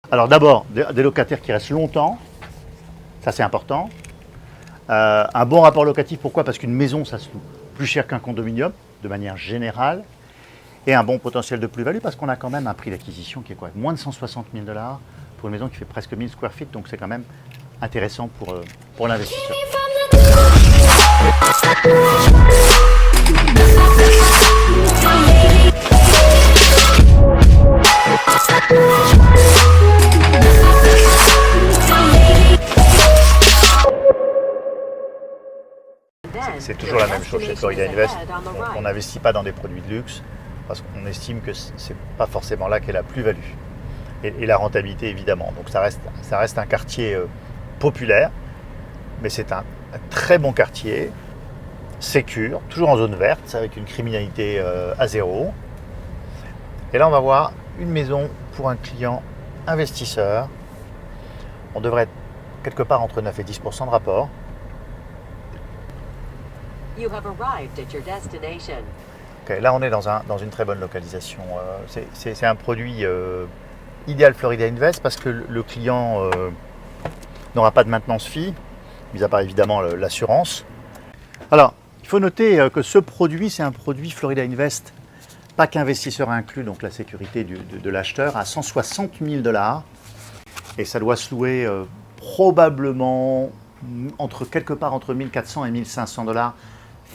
Alors d'abord, des locataires qui restent longtemps, ça c'est important. Un bon rapport locatif, pourquoi? Parce qu'une maison, ça se loue plus cher qu'un condominium, de manière générale. Et un bon potentiel de plus-value, parce qu'on a quand même un prix d'acquisition qui est quoi? Moins de 160 000 $ pour une maison qui fait presque 1000 square feet, donc c'est quand même intéressant pour l'investisseur. C'est toujours la même chose chez Florida Invest. On n'investit pas dans des produits de luxe parce qu'on estime que ce n'est pas forcément là qu'est la plus-value et la rentabilité évidemment. Donc ça reste un quartier populaire, mais c'est un très bon quartier, sécure, toujours en zone verte, avec une criminalité à zéro. Et là on va voir une maison pour un client investisseur. On devrait être quelque part entre 9 et 10% de rapport. You have arrived at your destination. Okay, là, on est dans une très bonne localisation. C'est un produit idéal Florida Invest parce que le client n'aura pas de maintenance fee, mis à part évidemment l'assurance. Alors, il faut noter que ce produit, c'est un produit Florida Invest, pas qu'investisseur inclus, donc la sécurité de l'acheteur, à 160 000 $. Et ça doit se louer probablement quelque part entre 1400 et 1500 $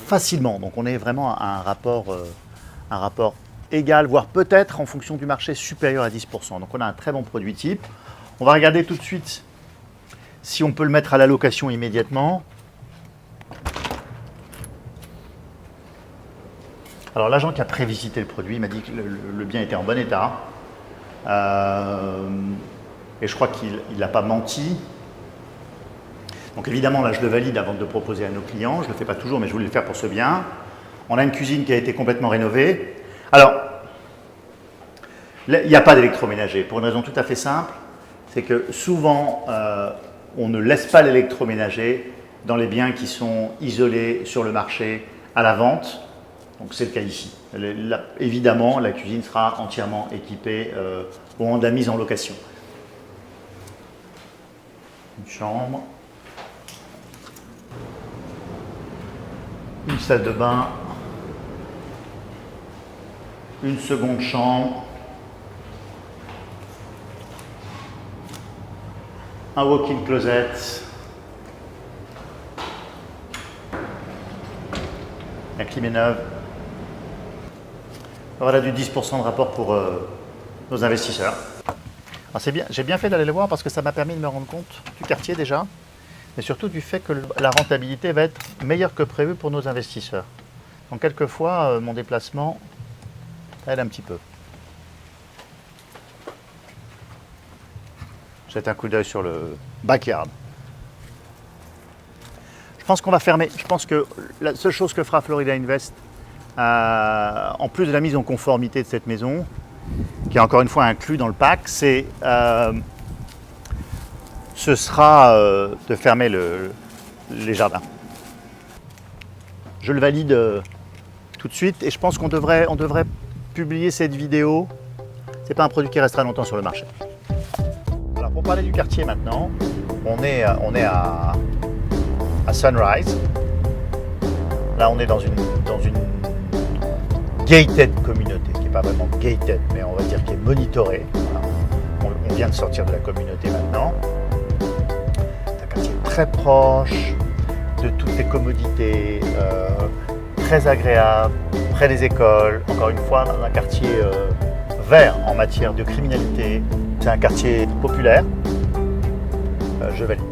facilement. Donc on est vraiment à un rapport égal, voire peut-être en fonction du marché supérieur à 10%. Donc on a un très bon produit type. On va regarder tout de suite si on peut le mettre à la location immédiatement. Alors l'agent qui a prévisité le produit m'a dit que le bien était en bon état. Et je crois qu'il n'a pas menti. Donc évidemment, là, je le valide avant de le proposer à nos clients. Je ne le fais pas toujours, mais je voulais le faire pour ce bien. On a une cuisine qui a été complètement rénovée. Alors, il n'y a pas d'électroménager, pour une raison tout à fait simple. C'est que souvent, on ne laisse pas l'électroménager dans les biens qui sont isolés sur le marché à la vente. Donc c'est le cas ici. Évidemment, la cuisine sera entièrement équipée au moment de la mise en location. Une chambre. Une salle de bain, une seconde chambre, un walk-in closet, la clim est neuve. Voilà du 10% de rapport pour nos investisseurs. Alors c'est bien, j'ai bien fait d'aller le voir parce que ça m'a permis de me rendre compte du quartier déjà, mais surtout du fait que la rentabilité va être meilleure que prévu pour nos investisseurs. Donc quelquefois, mon déplacement aide un petit peu. Jette un coup d'œil sur le backyard. Je pense qu'on va fermer. Je pense que la seule chose que fera Florida Invest, en plus de la mise en conformité de cette maison, qui est encore une fois inclus dans le pack, ce sera de fermer les jardins. Je le valide tout de suite et je pense qu'on devrait publier cette vidéo. C'est pas un produit qui restera longtemps sur le marché. Alors pour parler du quartier maintenant, on est à Sunrise. Là on est dans une gated communauté, qui n'est pas vraiment gated, mais on va dire qui est monitorée. Voilà. On vient de sortir de la communauté maintenant. C'est un quartier très proche de toutes les commodités, très agréable, près des écoles. Encore une fois, dans un quartier vert en matière de criminalité. C'est un quartier populaire. Je valide.